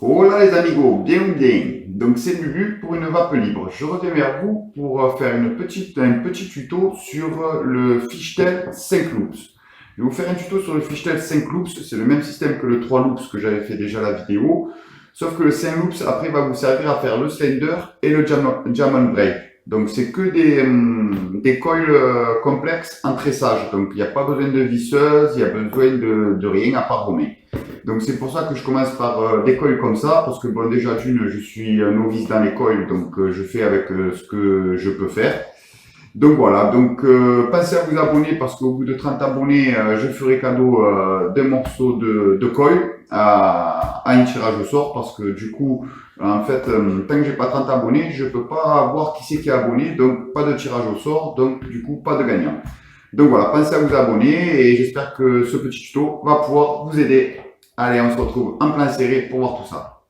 Hola les amigos, bien ou bien. Donc c'est Lulu pour une vape libre. Je reviens vers vous pour faire un petit tuto sur le Fishtail 5 loops. Je vais vous faire un tuto sur le Fishtail 5 loops. C'est le même système que le 3 loops que j'avais fait déjà la vidéo. Sauf que le 5 loops après va vous servir à faire le slender et le jam and break. Donc c'est que des coils complexes en tressage. Donc il n'y a pas besoin de visseuse, il n'y a besoin de rien à part vos mains. Donc c'est pour ça que je commence par des coils comme ça, parce que bon déjà d'une, je suis un novice dans les coils, donc je fais avec ce que je peux faire. Donc voilà, donc pensez à vous abonner parce qu'au bout de 30 abonnés, je ferai cadeau d'un morceau de coil à un tirage au sort parce que du coup, en fait, tant que j'ai pas 30 abonnés, je peux pas voir qui c'est qui est abonné, donc pas de tirage au sort, donc du coup pas de gagnant. Donc voilà, pensez à vous abonner et j'espère que ce petit tuto va pouvoir vous aider. Allez, on se retrouve en plein serré pour voir tout ça.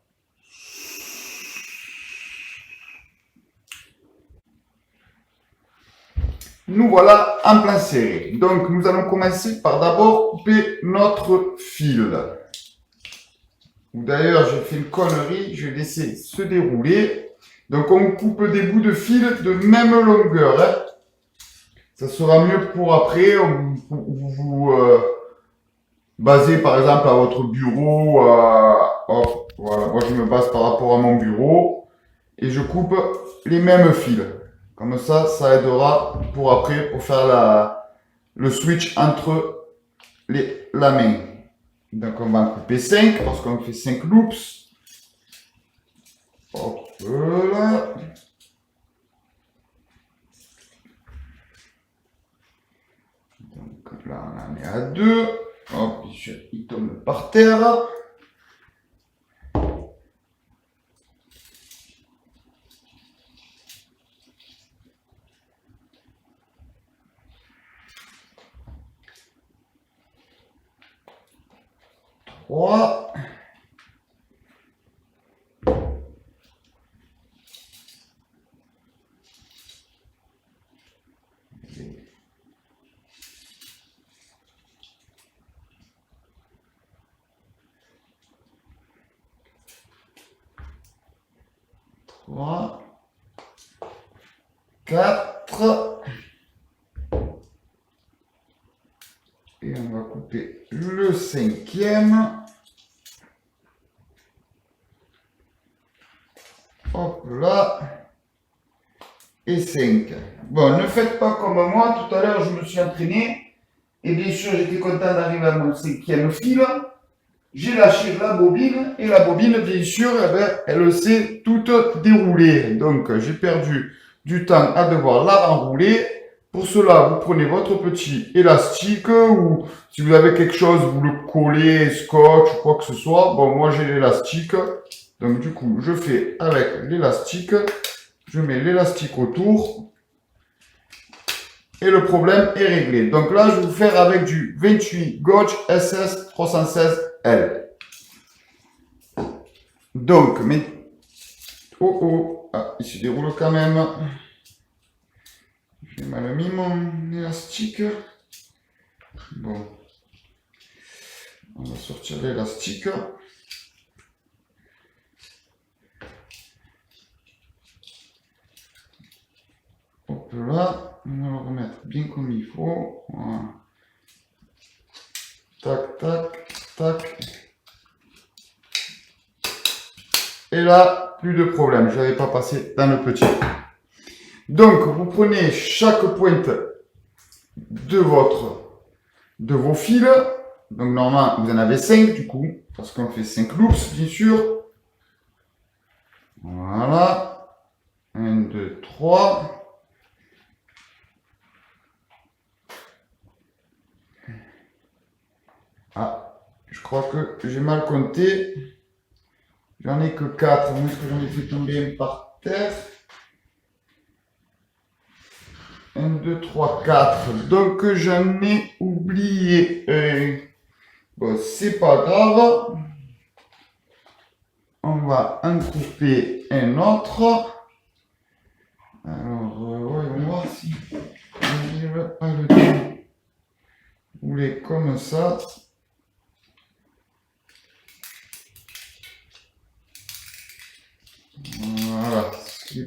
Nous voilà en plein serré. Donc, nous allons commencer par d'abord couper notre fil. D'ailleurs, j'ai fait une connerie, je vais laisser se dérouler. Donc, on coupe des bouts de fil de même longueur. Hein. Ça sera mieux pour après. Vous basez par exemple à votre bureau. Hop, voilà. Moi, je me base par rapport à mon bureau. Et je coupe les mêmes fils. Comme ça aidera pour après, pour faire le switch entre la main. Donc on va en couper 5 parce qu'on fait 5 loops. Hop là. Donc là on en est à 2. Hop, il tombe par terre. Trois. Trois. 4. Et on va couper le 5e. Hop là. Et 5. Bon, ne faites pas comme moi. Tout à l'heure, je me suis entraîné. Et bien sûr, j'étais content d'arriver à mon 5e fil. J'ai lâché la bobine. Et la bobine, bien sûr, eh ben, elle s'est toute déroulée. Donc, j'ai perdu du temps à devoir la renrouler. Pour cela, vous prenez votre petit élastique ou si vous avez quelque chose, vous le collez, scotch ou quoi que ce soit. Bon, moi, j'ai l'élastique. Donc, du coup, je fais avec l'élastique. Je mets l'élastique autour. Et le problème est réglé. Donc là, je vais vous faire avec du 28 gauge SS 316L. Donc, mais... Oh, ah, il se déroule quand même. J'ai mal mis mon élastique. Bon. On va sortir l'élastique. Hop là. On va le remettre bien comme il faut. Voilà. Tac, tac, tac. Et là, plus de problème. Je n'avais pas passé dans le petit. Donc, vous prenez chaque pointe de vos fils. Donc, normalement, vous en avez 5 du coup, parce qu'on fait 5 loops, bien sûr. Voilà. 1, 2, 3. Ah, je crois que j'ai mal compté. J'en ai que 4. Est-ce que j'en ai fait tomber un par terre? 1, 2, 3, 4. Donc j'en ai oublié un. Bon, c'est pas grave. On va en couper un autre. Alors, voyons voir si j'arrive à le dérouler comme ça.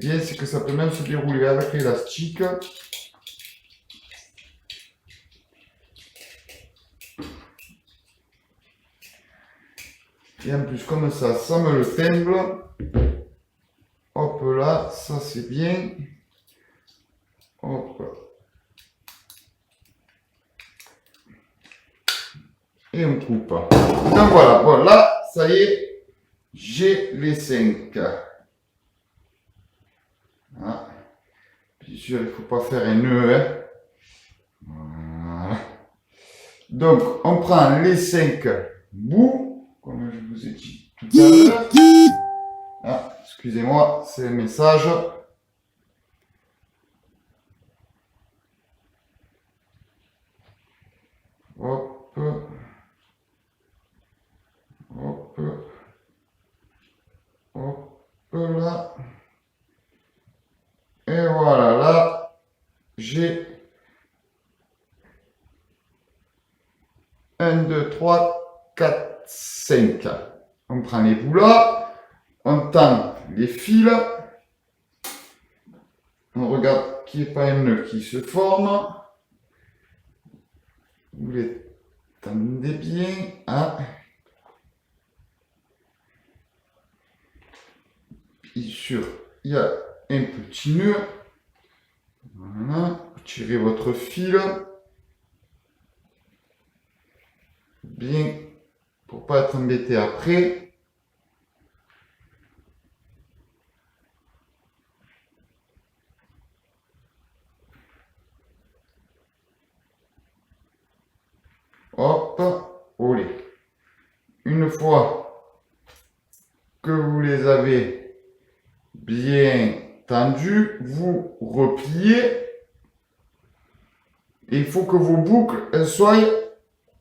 bien, c'est que ça peut même se dérouler avec l'élastique. Et en plus, comme ça me le timbre. Hop là, ça c'est bien. Hop. Et on coupe. Donc voilà, bon là, ça y est, j'ai les 5. Voilà. Bien sûr, il ne faut pas faire un nœud. Hein. Voilà. Donc, on prend les 5 bouts, comme je vous ai dit tout à l'heure. Ah, excusez-moi, c'est un message. Hop. Hop. Hop là. Et voilà, là, j'ai 1, 2, 3, 4, 5. On prend les bouts là, on tend les fils, on regarde qu'il n'y ait pas un nœud qui se forme. Vous les tendez bien. Hein. Bien sûr, il y a un petit nœud. Voilà, vous tirez votre fil. Bien, pour pas être embêté après. Hop, olé. Une fois que vous les avez bien tendus, vous repliez. Et il faut que vos boucles elles soient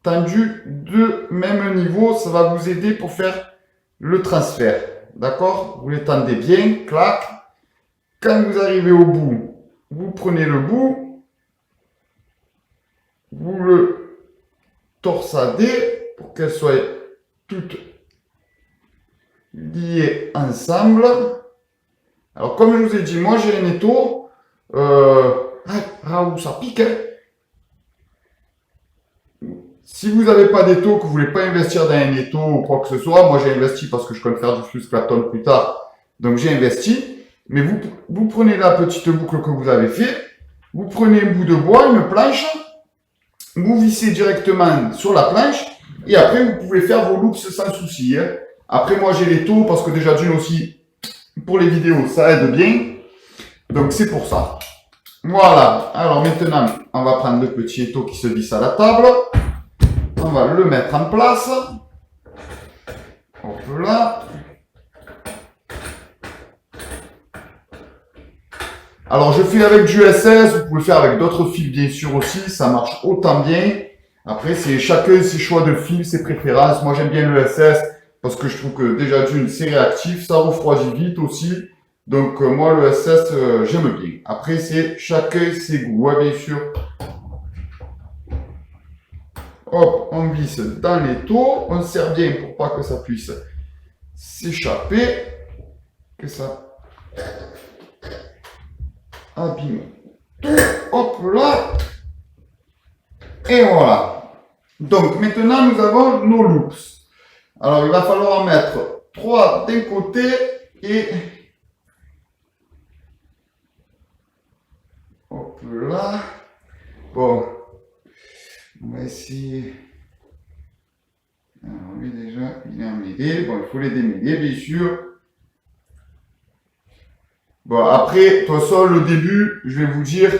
tendues de même niveau. Ça va vous aider pour faire le transfert. D'accord? Vous les tendez bien, clac. Quand vous arrivez au bout, vous prenez le bout, vous le torsadez pour qu'elles soient toutes liées ensemble. Alors, comme je vous ai dit, moi j'ai un étau. Où ça pique, hein. Si vous n'avez pas d'étau, que vous ne voulez pas investir dans un étau ou quoi que ce soit, moi j'ai investi parce que je compte faire du flux Clapton plus tard. Donc j'ai investi. Mais vous prenez la petite boucle que vous avez fait, vous prenez un bout de bois, une planche, vous vissez directement sur la planche et après vous pouvez faire vos loops sans souci. Hein. Après moi j'ai l'étau parce que déjà d'une aussi, pour les vidéos, ça aide bien. Donc c'est pour ça. Voilà. Alors maintenant, on va prendre le petit étau qui se visse à la table. On va le mettre en place. Hop là. Alors je fais avec du SS, vous pouvez faire avec d'autres fils bien sûr aussi, ça marche autant bien. Après c'est chacun ses choix de fils, ses préférences. Moi j'aime bien le SS parce que je trouve que déjà d'une c'est réactif, ça refroidit vite aussi. Donc moi le SS j'aime bien. Après c'est chacun ses goûts, hein, bien sûr. Hop, on visse dans l'étau, on serre bien pour pas que ça puisse s'échapper, que ça abîme tout. Hop là, et voilà. Donc maintenant nous avons nos loops. Alors il va falloir en mettre 3 d'un côté et hop là. Bon. On va essayer. Alors lui déjà, il est emmêlé. Bon, il faut les démêler, bien sûr. Bon, après, de toute façon, le début, je vais vous dire,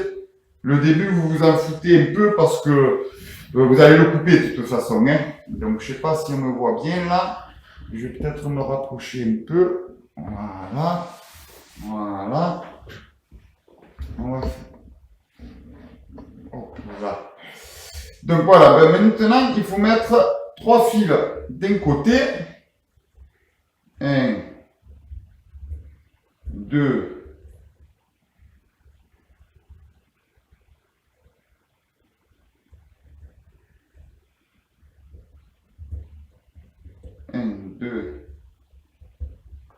le début, vous vous en foutez un peu parce que vous allez le couper de toute façon. Hein. Donc, je sais pas si on me voit bien là. Je vais peut-être me rapprocher un peu. Voilà. Voilà. On va faire. Hop là. Donc voilà, ben maintenant il faut mettre 3 fils d'un côté. 1, 2, 1, 2,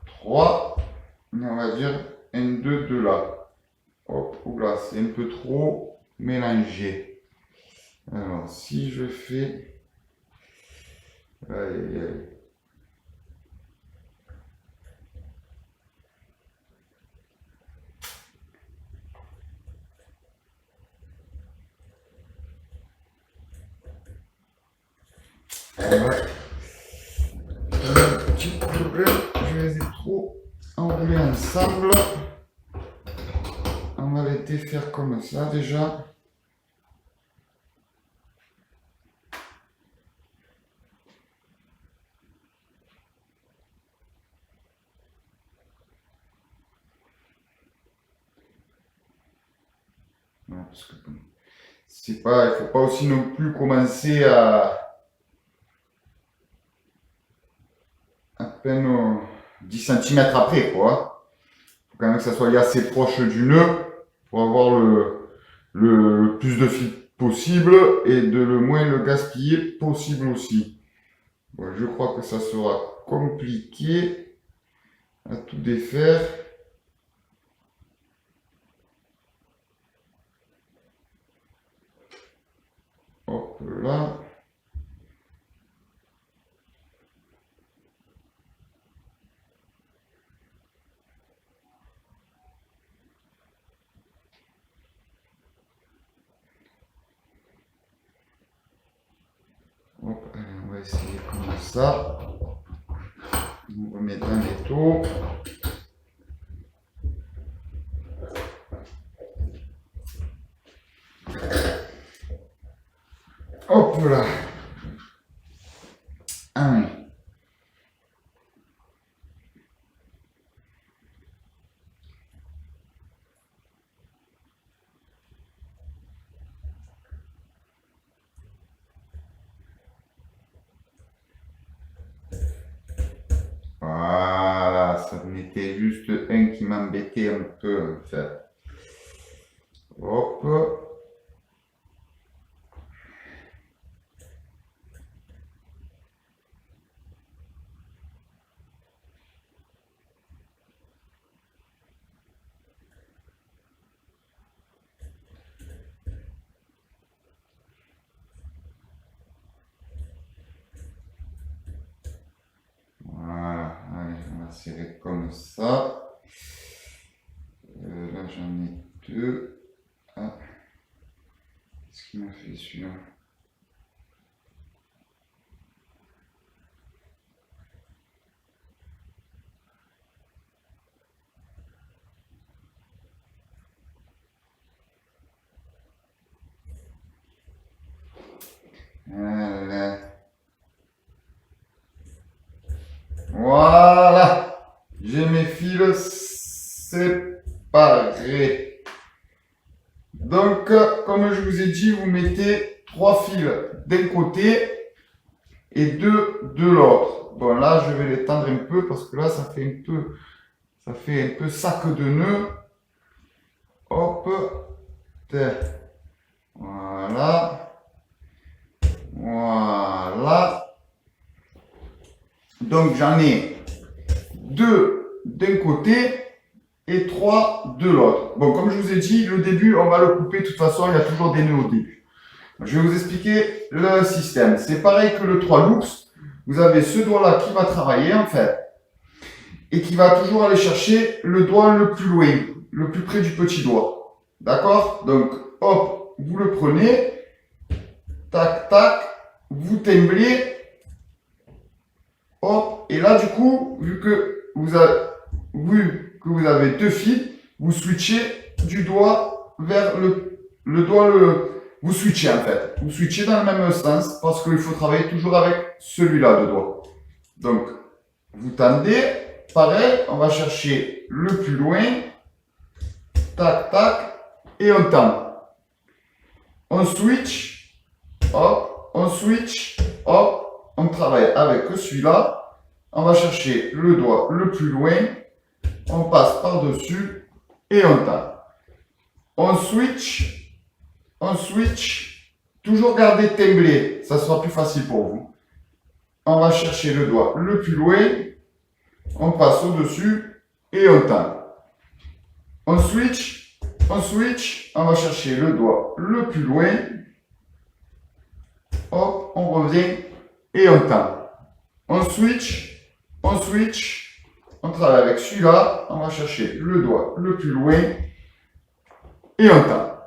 3. On va dire un 2 de là. Hop, oula, c'est un peu trop mélangé. Alors, si je fais... Aïe, aïe, aïe. Un petit problème, je les ai trop enroulés ensemble. On va les défaire comme ça déjà. Non, parce que c'est pas, il faut pas aussi non plus commencer à peine 10 cm après, quoi. Il faut quand même que ça soit assez proche du nœud pour avoir le plus de fil possible et de le moins le gaspiller possible aussi. Bon, je crois que ça sera compliqué à tout défaire. Hop là. Hop, allez, on va essayer comme ça. On remet dans les taux. Hop là. Un. Voilà, ça m'était juste un qui m'embêtait un peu en fait. Hop. Voilà, allez, on va serrer comme ça. Là, j'en ai deux. Ah, qu'est-ce qu'il m'a fait celui-là? Voilà, j'ai mes fils séparés. Donc, comme je vous ai dit, vous mettez 3 fils d'un côté et 2 de l'autre. Bon, là, je vais les tendre un peu parce que là, ça fait un peu sac de nœud. Hop, voilà, voilà. Donc, j'en ai 2 d'un côté et 3 de l'autre. Bon, comme je vous ai dit, le début, on va le couper. De toute façon, il y a toujours des nœuds au début. Je vais vous expliquer le système. C'est pareil que le 3 loops. Vous avez ce doigt-là qui va travailler, en fait, et qui va toujours aller chercher le doigt le plus loin, le plus près du petit doigt. D'accord? Donc, hop, vous le prenez, tac, tac, vous temblez, hop, et là, du coup, vu que vous avez 2 fils, vous switchez du doigt vers le doigt, vous switchez en fait. Vous switchez dans le même sens parce qu'il faut travailler toujours avec celui-là de doigt. Donc, vous tendez, pareil, on va chercher le plus loin, tac, tac, et on tend. On switch, hop, on switch, hop, on travaille avec celui-là. On va chercher le doigt le plus loin, on passe par-dessus et on tend. On switch, toujours garder temblé, ça sera plus facile pour vous. On va chercher le doigt le plus loin, on passe au-dessus et on tend. On switch, on va chercher le doigt le plus loin. Hop, on revient et on tend. On switch, on travaille avec celui-là, on va chercher le doigt le plus loin et on tend.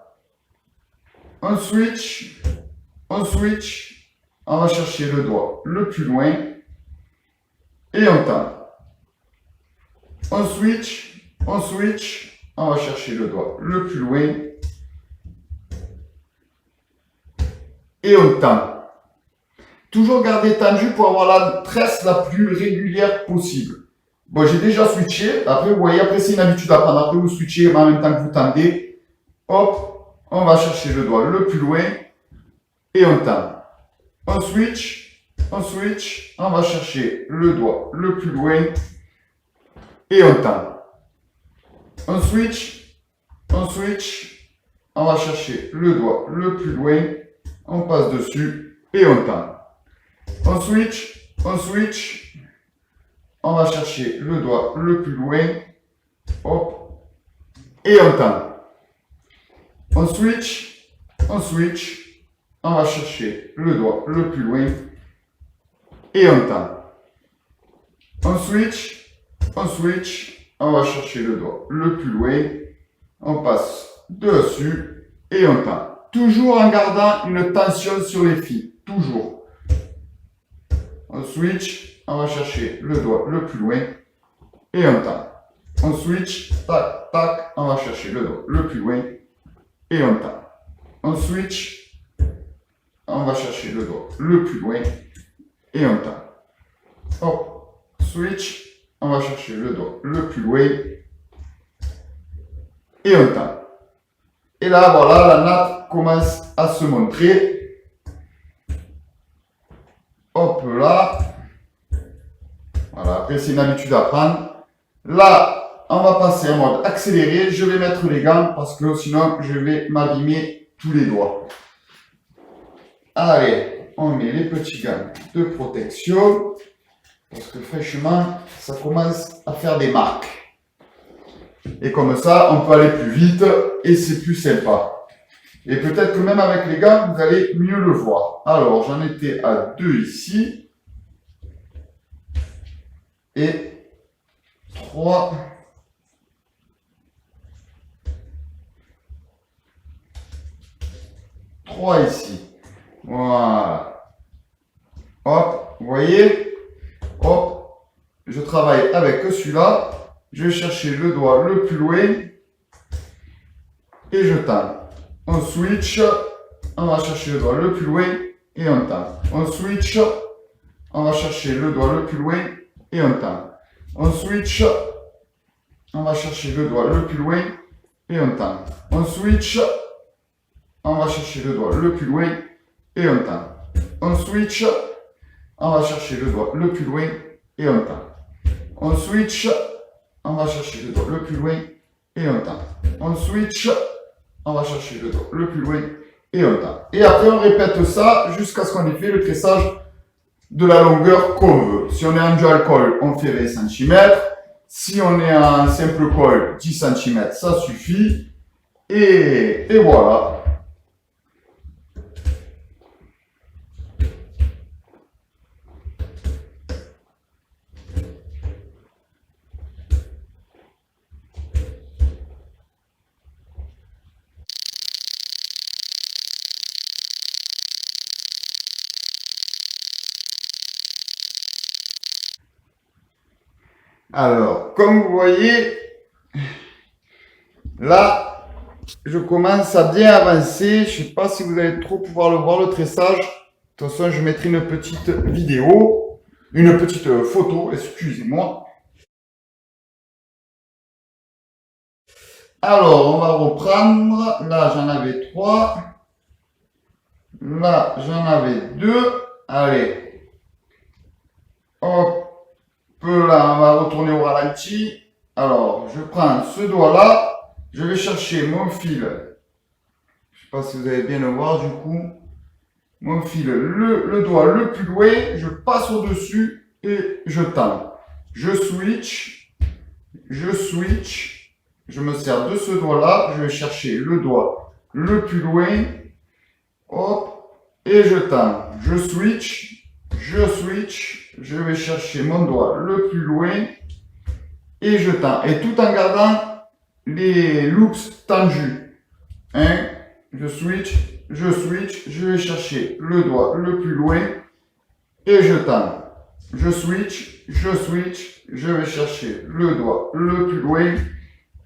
On switch, on va chercher le doigt le plus loin et on tend. On switch, on va chercher le doigt le plus loin et on tend. Toujours garder tendu pour avoir la tresse la plus régulière possible. Bon, j'ai déjà switché. Après, vous voyez, après c'est une habitude à prendre. Après, vous switchez en même temps que vous tendez. Hop, on va chercher le doigt le plus loin et on tend. On switch, on va chercher le doigt le plus loin et on tend. On switch, on va chercher le doigt le plus loin, on passe dessus et on tend. On switch, on va chercher le doigt le plus loin, hop, et on tend. On switch, on va chercher le doigt le plus loin et on tend. On switch, on va chercher le doigt le plus loin, on passe dessus et on tend. Toujours en gardant une tension sur les fils, toujours. On switch, on va chercher le doigt le plus loin et on tend. On switch, tac, tac, on va chercher le doigt le plus loin et on tend. On switch, on va chercher le doigt le plus loin et on tend. Hop, switch, on va chercher le doigt le plus loin et on tend. Et là, voilà, la natte commence à se montrer. Hop là. Voilà, après c'est une habitude à prendre. Là, on va passer en mode accéléré. Je vais mettre les gants parce que sinon je vais m'abîmer tous les doigts. Allez, on met les petits gants de protection. Parce que franchement, ça commence à faire des marques. Et comme ça, on peut aller plus vite et c'est plus sympa. Et peut-être que même avec les gants, vous allez mieux le voir. Alors, j'en étais à 2 ici. Et 3. 3 ici. Voilà. Hop, vous voyez? Hop, je travaille avec celui-là. Je vais chercher le doigt le plus loin. Et je tends. On switch, on va chercher le doigt le plus loin et on tend. On switch, on va chercher le doigt le plus loin et on tend. On switch, on va chercher le doigt le plus loin et on tend. On switch, on va chercher le doigt le plus loin et on tend. On switch, on va chercher le doigt le plus loin et on tend. On switch, on va chercher le doigt le plus loin et on tend. On switch, on va chercher le doigt le plus loin et on tend. Et après, on répète ça jusqu'à ce qu'on ait fait le tressage de la longueur qu'on veut. Si on est en dual coil, on fait 20 cm. Si on est en simple coil, 10 cm, ça suffit. Et voilà. Alors, comme vous voyez, là, je commence à bien avancer. Je ne sais pas si vous allez trop pouvoir le voir, le tressage. De toute façon, je mettrai une petite vidéo, une petite photo, excusez-moi. Alors, on va reprendre. Là, j'en avais 3. Là, j'en avais 2. Allez. Hop. Là, on va retourner au ralenti. Alors, je prends ce doigt-là. Je vais chercher mon fil. Je ne sais pas si vous allez bien le voir du coup. Mon fil, le doigt le plus loin. Je passe au-dessus et je tends. Je switch. je me sers de ce doigt-là, je vais chercher le doigt le plus loin, hop, et je tends. Je switch, je vais chercher mon doigt le plus loin, et je tends. Et tout en gardant les loops tendus. Hein, je switch, je vais chercher le doigt le plus loin, et je tends. Je switch, je vais chercher le doigt le plus loin,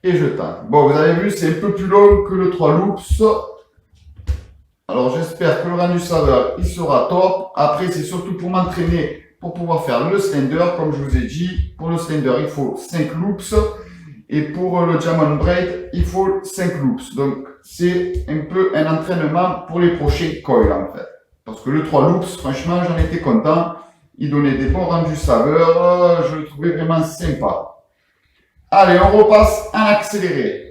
et je tends. Bon, vous avez vu, c'est un peu plus long que le 3 loops. Alors, j'espère que le rendu saveur, il sera top. Après, c'est surtout pour m'entraîner, pour pouvoir faire le slender. Comme je vous ai dit, pour le slender, il faut 5 loops. Et pour le diamond braid, il faut 5 loops. Donc, c'est un peu un entraînement pour les prochains coils, en fait. Parce que le 3 loops, franchement, j'en étais content. Il donnait des bons rendus saveurs. Je le trouvais vraiment sympa. Allez, on repasse en accéléré.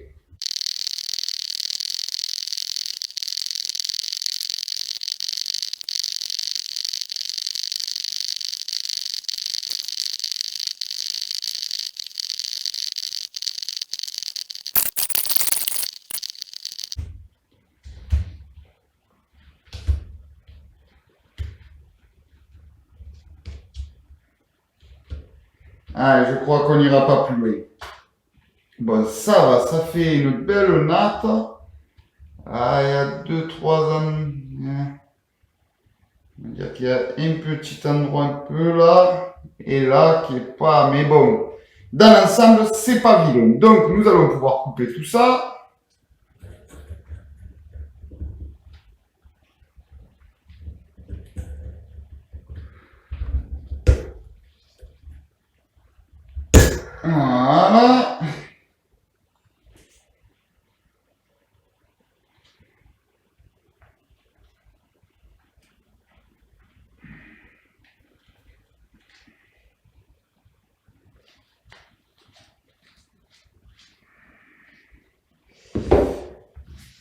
Allez, je crois qu'on n'ira pas plus loin. Bon, ça va, ça fait une belle natte. Ah, il y a 2-3 ans. On va dire qu'il y a un petit endroit un peu là et là qui est pas. Mais bon, dans l'ensemble, c'est pas vilain. Donc, nous allons pouvoir couper tout ça. Voilà.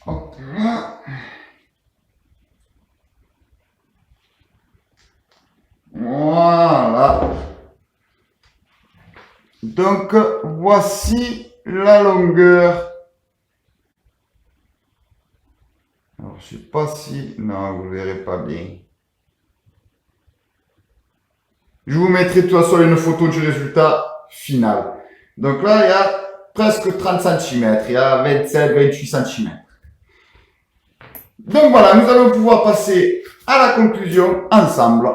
Hop là. Voilà. Donc, voici la longueur. Alors, je sais pas si... Non, vous ne verrez pas bien. Je vous mettrai de toute façon une photo du résultat final. Donc là, il y a presque 30 cm. Il y a 27-28 cm. Donc voilà, nous allons pouvoir passer à la conclusion ensemble.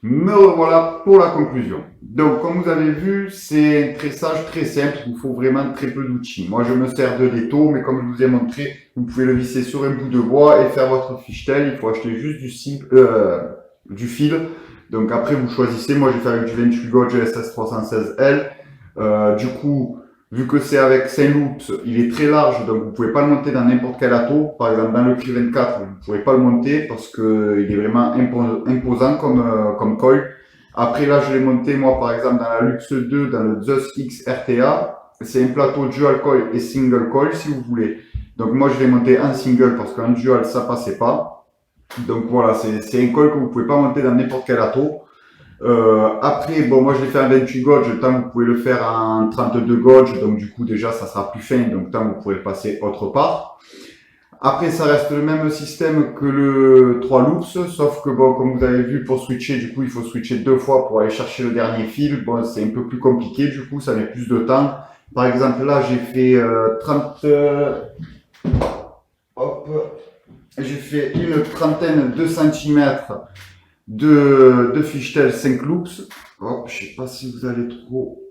Me revoilà pour la conclusion. Donc, comme vous avez vu, c'est un tressage très simple. Il vous faut vraiment très peu d'outils. Moi, je me sers de l'étau, mais comme je vous ai montré, vous pouvez le visser sur un bout de bois et faire votre fichetel. Il faut acheter juste du fil. Donc, après, vous choisissez. Moi, je vais faire avec du 28 gauge SS316L. Du coup, vu que c'est avec 5 loops, il est très large, donc vous pouvez pas le monter dans n'importe quel atau. Par exemple, dans le Cri 24, vous ne pourrez pas le monter parce que il est vraiment imposant comme coil. Après, là, je l'ai monté, moi, par exemple, dans la Luxe 2, dans le Zeus X RTA. C'est un plateau dual coil et single coil, si vous voulez. Donc, moi, je l'ai monté en single parce qu'en dual, ça passait pas. Donc, voilà, c'est un coil que vous pouvez pas monter dans n'importe quel atau. Après, bon, moi je l'ai fait en 28 gauge, tant vous pouvez le faire en 32 gauge, donc du coup déjà ça sera plus fin, donc tant vous pouvez le passer autre part. Après, ça reste le même système que le 3 loops, sauf que bon, comme vous avez vu, pour switcher, du coup il faut switcher 2 fois pour aller chercher le dernier fil. Bon, c'est un peu plus compliqué, du coup ça met plus de temps. Par exemple là, j'ai fait 30... hop, j'ai fait une trentaine de centimètres de fichetel 5 loops. Hop, je sais pas si vous allez trop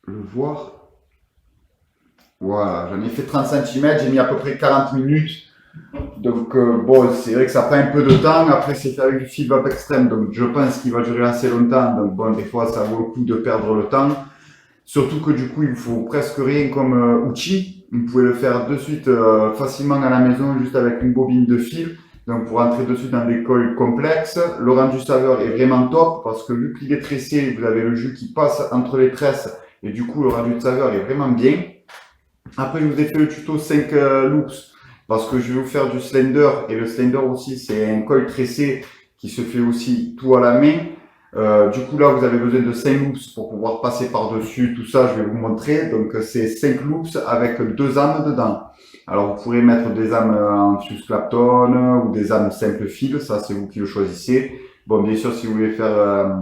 le voir. Voilà, j'en ai fait 30 cm, j'ai mis à peu près 40 minutes. Donc bon, c'est vrai que ça prend un peu de temps. Après, c'est fait avec du fil vape extrême, donc je pense qu'il va durer assez longtemps. Donc bon, des fois, ça vaut le coup de perdre le temps. Surtout que du coup, il faut presque rien comme outil. Vous pouvez le faire de suite facilement à la maison, juste avec une bobine de fil. Donc pour entrer dessus dans des coils complexes, le rendu saveur est vraiment top parce que vu qu'il est tressé, vous avez le jus qui passe entre les tresses et du coup le rendu de saveur est vraiment bien. Après je vous ai fait le tuto 5 loops parce que je vais vous faire du slender, et le slender aussi, c'est un col tressé qui se fait aussi tout à la main. Du coup, là, vous avez besoin de 5 loops pour pouvoir passer par-dessus tout ça. Je vais vous montrer. Donc, c'est 5 loops avec 2 âmes dedans. Alors, vous pourrez mettre des âmes en fuse Clapton ou des âmes simple fil. Ça, c'est vous qui le choisissez. Bon, bien sûr, si vous voulez faire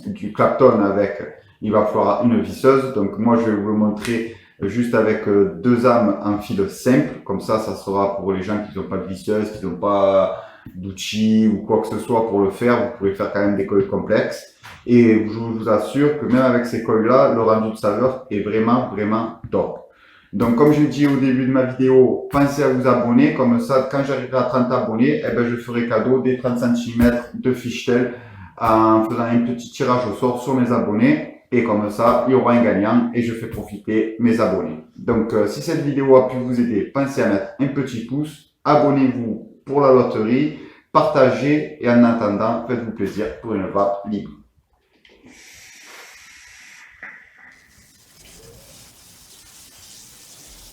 du Clapton avec, il va falloir une visseuse. Donc, moi, je vais vous le montrer juste avec 2 âmes en fil simple. Comme ça sera pour les gens qui n'ont pas de visseuse, qui n'ont pas d'outils ou quoi que ce soit pour le faire. Vous pouvez faire quand même des coils complexes. Et je vous assure que même avec ces coils-là, le rendu de saveur est vraiment, vraiment top. Donc, comme je dis au début de ma vidéo, pensez à vous abonner. Comme ça, quand j'arriverai à 30 abonnés, eh ben, je ferai cadeau des 30 cm de fichetel en faisant un petit tirage au sort sur mes abonnés. Et comme ça, il y aura un gagnant et je fais profiter mes abonnés. Donc, si cette vidéo a pu vous aider, pensez à mettre un petit pouce. Abonnez-vous pour la loterie. Partagez et en attendant, faites-vous plaisir pour une vape libre.